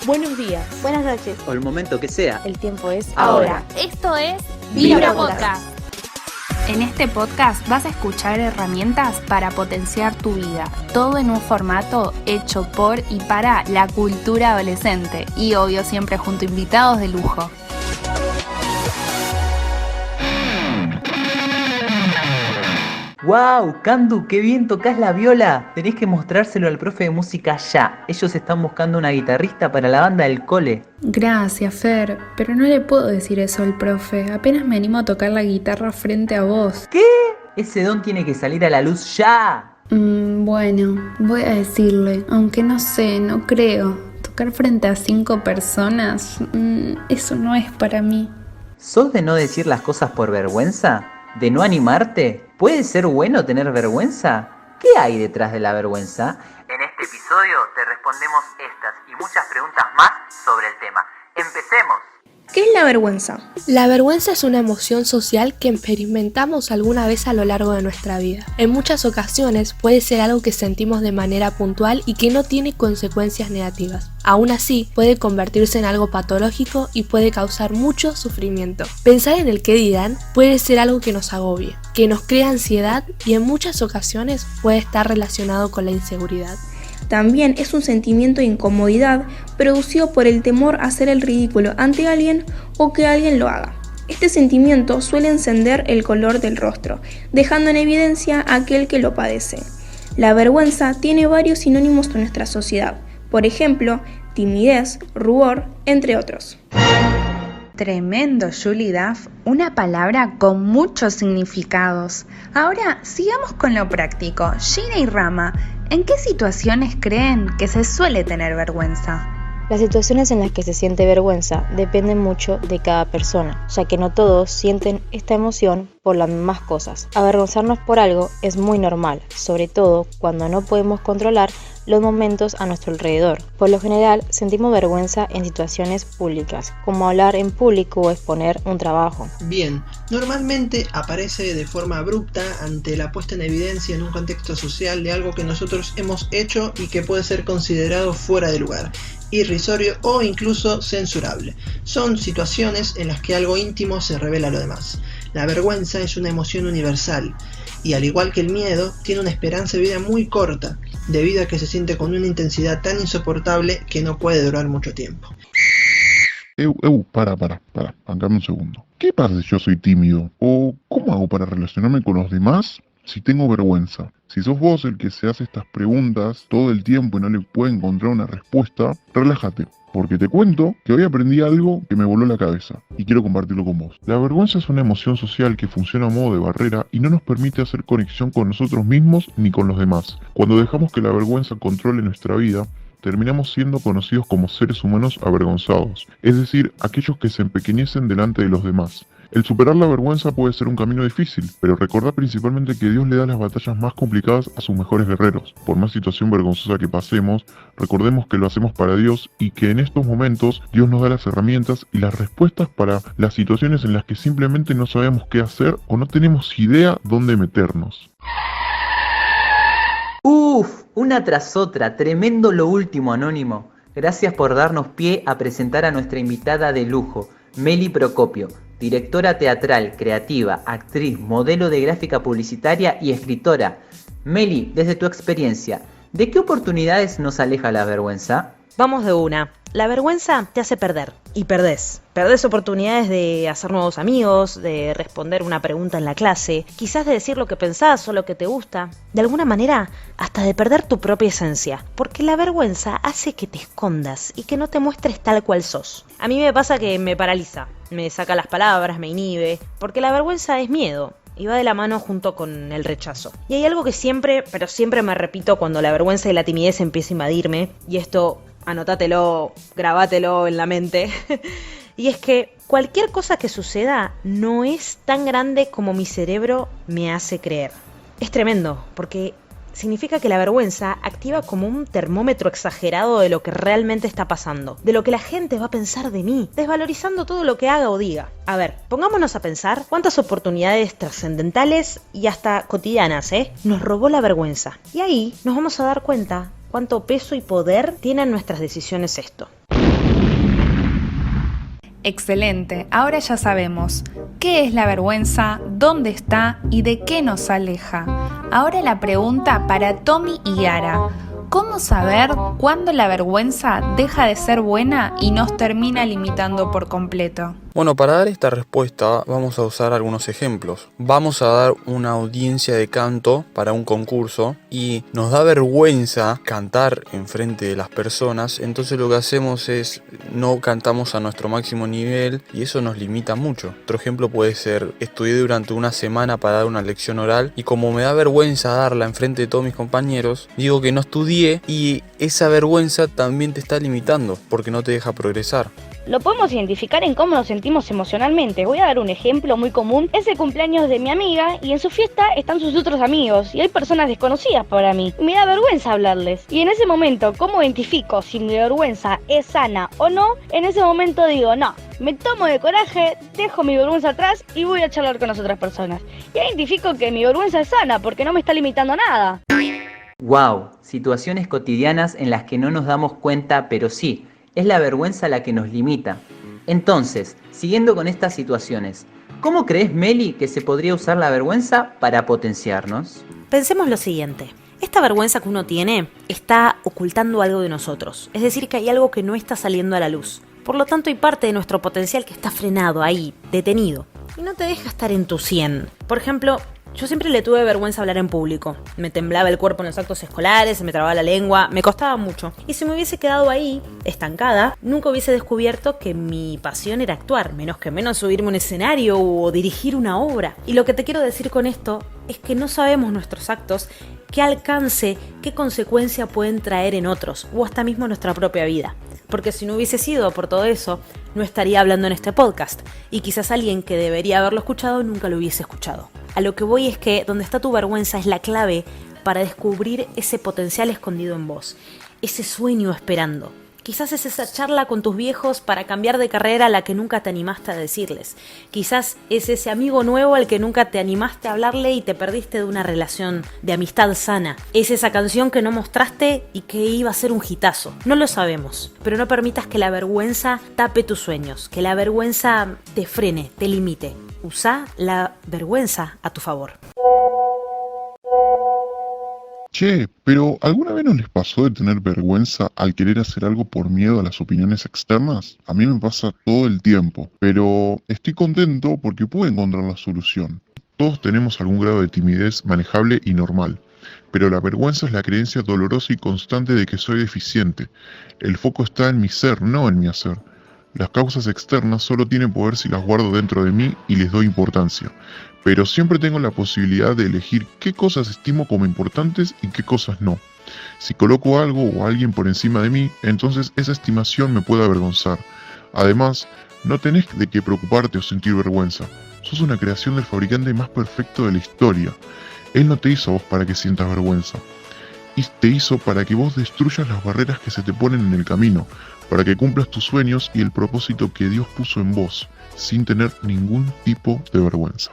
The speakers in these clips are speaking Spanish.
Buenos días, buenas noches, o el momento que sea. El tiempo es ahora. Esto es Vibra Podcast. En este podcast vas a escuchar herramientas para potenciar tu vida, todo en un formato hecho por y para la cultura adolescente y obvio siempre junto a invitados de lujo. ¡Wow! Candu, qué bien tocas la viola. Tenés que mostrárselo al profe de música ya. Ellos están buscando una guitarrista para la banda del cole. Gracias, Fer, pero no le puedo decir eso al profe. Apenas me animo a tocar la guitarra frente a vos. ¿Qué? Ese don tiene que salir a la luz ya. Bueno, voy a decirle, aunque no sé, no creo. Tocar frente a 5 personas, eso no es para mí. ¿Sos de no decir las cosas por vergüenza? ¿De no animarte? ¿Puede ser bueno tener vergüenza? ¿Qué hay detrás de la vergüenza? En este episodio te respondemos estas y muchas preguntas más sobre el tema. ¡Empecemos! ¿Qué es la vergüenza? La vergüenza es una emoción social que experimentamos alguna vez a lo largo de nuestra vida. En muchas ocasiones puede ser algo que sentimos de manera puntual y que no tiene consecuencias negativas. Aún así, puede convertirse en algo patológico y puede causar mucho sufrimiento. Pensar en el que dirán puede ser algo que nos agobie, que nos crea ansiedad y en muchas ocasiones puede estar relacionado con la inseguridad. También es un sentimiento de incomodidad producido por el temor a hacer el ridículo ante alguien o que alguien lo haga. Este sentimiento suele encender el color del rostro, dejando en evidencia a aquel que lo padece. La vergüenza tiene varios sinónimos en nuestra sociedad, por ejemplo, timidez, rubor, entre otros. Tremendo, Julie Duff, una palabra con muchos significados. Ahora, sigamos con lo práctico. Gina y Rama, ¿en qué situaciones creen que se suele tener vergüenza? Las situaciones en las que se siente vergüenza dependen mucho de cada persona, ya que no todos sienten esta emoción por las mismas cosas. Avergonzarnos por algo es muy normal, sobre todo cuando no podemos controlar los momentos a nuestro alrededor. Por lo general, sentimos vergüenza en situaciones públicas, como hablar en público o exponer un trabajo. Bien, normalmente aparece de forma abrupta ante la puesta en evidencia en un contexto social de algo que nosotros hemos hecho y que puede ser considerado fuera de lugar, irrisorio o incluso censurable. Son situaciones en las que algo íntimo se revela a lo demás. La vergüenza es una emoción universal y al igual que el miedo, tiene una esperanza de vida muy corta, debido a que se siente con una intensidad tan insoportable que no puede durar mucho tiempo. Para, bancame un segundo. ¿Qué pasa si yo soy tímido? ¿O cómo hago para relacionarme con los demás si tengo vergüenza? Si sos vos el que se hace estas preguntas todo el tiempo y no le puede encontrar una respuesta, relájate, porque te cuento que hoy aprendí algo que me voló la cabeza y quiero compartirlo con vos. La vergüenza es una emoción social que funciona a modo de barrera y no nos permite hacer conexión con nosotros mismos ni con los demás. Cuando dejamos que la vergüenza controle nuestra vida, terminamos siendo conocidos como seres humanos avergonzados, es decir, aquellos que se empequeñecen delante de los demás. El superar la vergüenza puede ser un camino difícil, pero recordá principalmente que Dios le da las batallas más complicadas a sus mejores guerreros. Por más situación vergonzosa que pasemos, recordemos que lo hacemos para Dios y que en estos momentos Dios nos da las herramientas y las respuestas para las situaciones en las que simplemente no sabemos qué hacer o no tenemos idea dónde meternos. Una tras otra, tremendo lo último, Anónimo. Gracias por darnos pie a presentar a nuestra invitada de lujo, Meli Procopio, directora teatral, creativa, actriz, modelo de gráfica publicitaria y escritora. Meli, desde tu experiencia, ¿de qué oportunidades nos aleja la vergüenza? Vamos de una. La vergüenza te hace perder. Y perdés. Perdés oportunidades de hacer nuevos amigos, de responder una pregunta en la clase, quizás de decir lo que pensás o lo que te gusta. De alguna manera, hasta de perder tu propia esencia. Porque la vergüenza hace que te escondas y que no te muestres tal cual sos. A mí me pasa que me paraliza. Me saca las palabras, me inhibe. Porque la vergüenza es miedo. Y va de la mano junto con el rechazo. Y hay algo que siempre me repito cuando la vergüenza y la timidez empieza a invadirme. Y esto, anótatelo, grabátelo en la mente. Y es que cualquier cosa que suceda no es tan grande como mi cerebro me hace creer. Es tremendo, porque significa que la vergüenza activa como un termómetro exagerado de lo que realmente está pasando, de lo que la gente va a pensar de mí, desvalorizando todo lo que haga o diga. A ver, pongámonos a pensar cuántas oportunidades trascendentales y hasta cotidianas, nos robó la vergüenza. Y ahí nos vamos a dar cuenta cuánto peso y poder tienen nuestras decisiones esto. Excelente, ahora ya sabemos qué es la vergüenza, dónde está y de qué nos aleja. Ahora la pregunta para Tommy y Yara. ¿Cómo saber cuándo la vergüenza deja de ser buena y nos termina limitando por completo? Bueno, para dar esta respuesta vamos a usar algunos ejemplos. Vamos a dar una audiencia de canto para un concurso y nos da vergüenza cantar enfrente de las personas, entonces lo que hacemos es no cantamos a nuestro máximo nivel y eso nos limita mucho. Otro ejemplo puede ser, estudié durante una semana para dar una lección oral y como me da vergüenza darla enfrente de todos mis compañeros, digo que no estudié y esa vergüenza también te está limitando porque no te deja progresar. Lo podemos identificar en cómo nos sentimos emocionalmente. Voy a dar un ejemplo muy común. Es el cumpleaños de mi amiga y en su fiesta están sus otros amigos y hay personas desconocidas para mí. Y me da vergüenza hablarles. Y en ese momento, ¿cómo identifico si mi vergüenza es sana o no? En ese momento digo, no, me tomo de coraje, dejo mi vergüenza atrás y voy a charlar con las otras personas. Y identifico que mi vergüenza es sana porque no me está limitando a nada. ¡Wow! Situaciones cotidianas en las que no nos damos cuenta, pero sí, es la vergüenza la que nos limita. Entonces, siguiendo con estas situaciones, ¿cómo crees, Meli, que se podría usar la vergüenza para potenciarnos? Pensemos lo siguiente. Esta vergüenza que uno tiene está ocultando algo de nosotros. Es decir, que hay algo que no está saliendo a la luz. Por lo tanto, hay parte de nuestro potencial que está frenado ahí, detenido. Y no te deja estar en tu 100. Por ejemplo, yo siempre le tuve vergüenza hablar en público. Me temblaba el cuerpo en los actos escolares, se me trababa la lengua, me costaba mucho. Y si me hubiese quedado ahí, estancada, nunca hubiese descubierto que mi pasión era actuar, menos que menos subirme a un escenario o dirigir una obra. Y lo que te quiero decir con esto es que no sabemos nuestros actos, qué alcance, qué consecuencia pueden traer en otros, o hasta mismo en nuestra propia vida. Porque si no hubiese sido por todo eso, no estaría hablando en este podcast. Y quizás alguien que debería haberlo escuchado nunca lo hubiese escuchado. A lo que voy es que donde está tu vergüenza es la clave para descubrir ese potencial escondido en vos, ese sueño esperando. Quizás es esa charla con tus viejos para cambiar de carrera a la que nunca te animaste a decirles. Quizás es ese amigo nuevo al que nunca te animaste a hablarle y te perdiste de una relación de amistad sana. Es esa canción que no mostraste y que iba a ser un hitazo. No lo sabemos, pero no permitas que la vergüenza tape tus sueños, que la vergüenza te frene, te limite. Usa la vergüenza a tu favor. Che, pero ¿alguna vez no les pasó de tener vergüenza al querer hacer algo por miedo a las opiniones externas? A mí me pasa todo el tiempo, pero estoy contento porque pude encontrar la solución. Todos tenemos algún grado de timidez manejable y normal, pero la vergüenza es la creencia dolorosa y constante de que soy deficiente. El foco está en mi ser, no en mi hacer. Las causas externas solo tienen poder si las guardo dentro de mí y les doy importancia. Pero siempre tengo la posibilidad de elegir qué cosas estimo como importantes y qué cosas no. Si coloco algo o a alguien por encima de mí, entonces esa estimación me puede avergonzar. Además, no tenés de qué preocuparte o sentir vergüenza. Sos una creación del fabricante más perfecto de la historia. Él no te hizo a vos para que sientas vergüenza. Y te hizo para que vos destruyas las barreras que se te ponen en el camino, para que cumplas tus sueños y el propósito que Dios puso en vos, sin tener ningún tipo de vergüenza.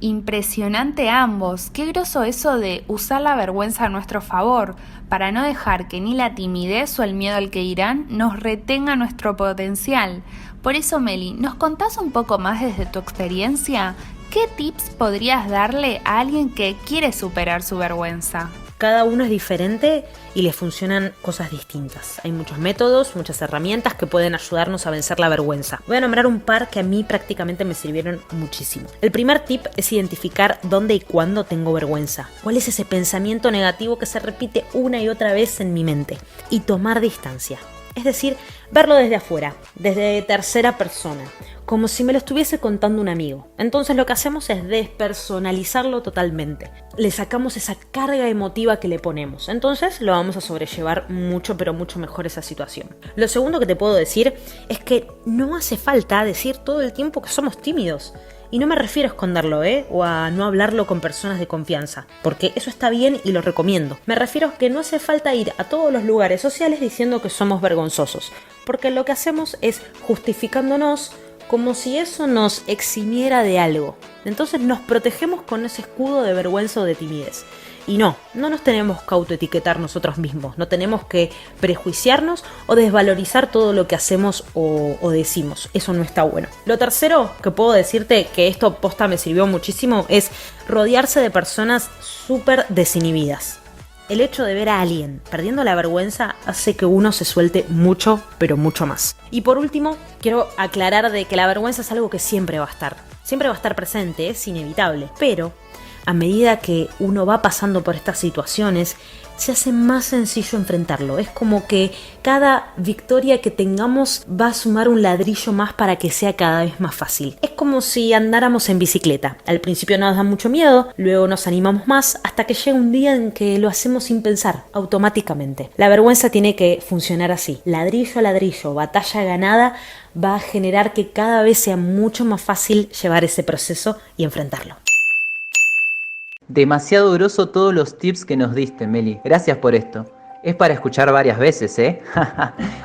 Impresionante ambos. Qué groso eso de usar la vergüenza a nuestro favor, para no dejar que ni la timidez o el miedo al que dirán nos retenga nuestro potencial. Por eso, Meli, ¿nos contás un poco más desde tu experiencia? ¿Qué tips podrías darle a alguien que quiere superar su vergüenza? Cada uno es diferente y le funcionan cosas distintas. Hay muchos métodos, muchas herramientas que pueden ayudarnos a vencer la vergüenza. Voy a nombrar un par que a mí prácticamente me sirvieron muchísimo. El primer tip es identificar dónde y cuándo tengo vergüenza. ¿Cuál es ese pensamiento negativo que se repite una y otra vez en mi mente? Y tomar distancia. Es decir, verlo desde afuera, desde tercera persona, como si me lo estuviese contando un amigo. Entonces lo que hacemos es despersonalizarlo totalmente. Le sacamos esa carga emotiva que le ponemos. Entonces lo vamos a sobrellevar mucho, pero mucho mejor esa situación. Lo segundo que te puedo decir es que no hace falta decir todo el tiempo que somos tímidos. Y no me refiero a esconderlo, o a no hablarlo con personas de confianza, porque eso está bien y lo recomiendo. Me refiero a que no hace falta ir a todos los lugares sociales diciendo que somos vergonzosos, porque lo que hacemos es justificándonos como si eso nos eximiera de algo. Entonces nos protegemos con ese escudo de vergüenza o de timidez. Y no nos tenemos que autoetiquetar nosotros mismos, no tenemos que prejuiciarnos o desvalorizar todo lo que hacemos o decimos. Eso no está bueno. Lo tercero que puedo decirte, que esto posta me sirvió muchísimo, es rodearse de personas súper desinhibidas. El hecho de ver a alguien perdiendo la vergüenza hace que uno se suelte mucho, pero mucho más. Y por último, quiero aclarar de que la vergüenza es algo que siempre va a estar. Siempre va a estar presente, es inevitable. Pero a medida que uno va pasando por estas situaciones, se hace más sencillo enfrentarlo. Es como que cada victoria que tengamos va a sumar un ladrillo más para que sea cada vez más fácil. Es como si andáramos en bicicleta. Al principio nos da mucho miedo, luego nos animamos más, hasta que llega un día en que lo hacemos sin pensar, automáticamente. La vergüenza tiene que funcionar así. Ladrillo a ladrillo, batalla ganada, va a generar que cada vez sea mucho más fácil llevar ese proceso y enfrentarlo. Demasiado groso todos los tips que nos diste, Meli. Gracias por esto. Es para escuchar varias veces, ¿eh?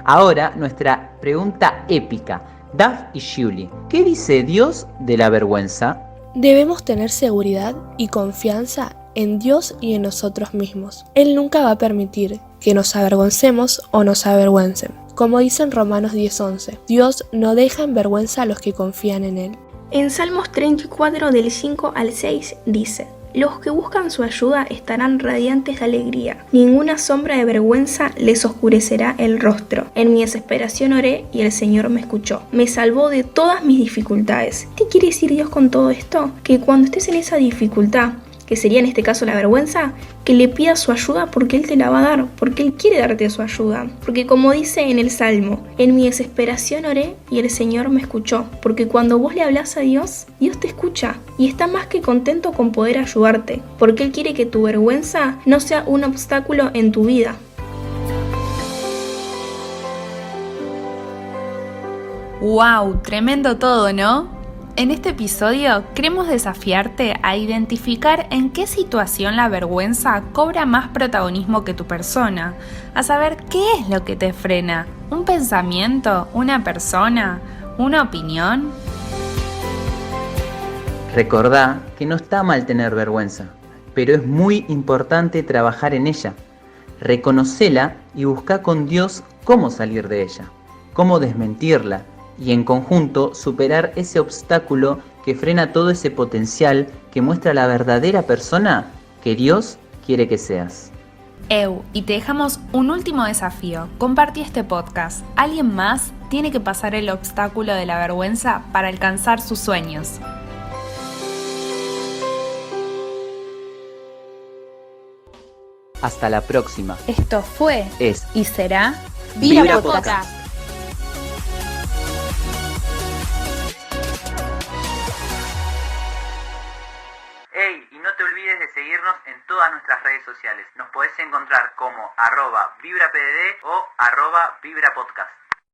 Ahora, nuestra pregunta épica. Daf y Julie, ¿qué dice Dios de la vergüenza? Debemos tener seguridad y confianza en Dios y en nosotros mismos. Él nunca va a permitir que nos avergoncemos o nos avergüencen. Como dice en Romanos 10:11, Dios no deja en vergüenza a los que confían en Él. En Salmos 34 del 5 al 6 dice: los que buscan su ayuda estarán radiantes de alegría. Ninguna sombra de vergüenza les oscurecerá el rostro. En mi desesperación oré y el Señor me escuchó. Me salvó de todas mis dificultades. ¿Qué quiere decir Dios con todo esto? Que cuando estés en esa dificultad, que sería en este caso la vergüenza, que le pidas su ayuda porque Él te la va a dar, porque Él quiere darte su ayuda. Porque como dice en el Salmo, en mi desesperación oré y el Señor me escuchó. Porque cuando vos le hablas a Dios, Dios te escucha y está más que contento con poder ayudarte. Porque Él quiere que tu vergüenza no sea un obstáculo en tu vida. ¡Wow! Tremendo todo, ¿no? En este episodio queremos desafiarte a identificar en qué situación la vergüenza cobra más protagonismo que tu persona, a saber qué es lo que te frena, un pensamiento, una persona, una opinión. Recordá que no está mal tener vergüenza, pero es muy importante trabajar en ella. Reconocela y busca con Dios cómo salir de ella, cómo desmentirla, y en conjunto superar ese obstáculo que frena todo ese potencial que muestra la verdadera persona que Dios quiere que seas. Y te dejamos un último desafío. Compartí este podcast. Alguien más tiene que pasar el obstáculo de la vergüenza para alcanzar sus sueños. Hasta la próxima. Esto fue y será Vibra Podcast. Y no te olvides de seguirnos en todas nuestras redes sociales. Nos podés encontrar como @VibraPDD o @VibraPodcast.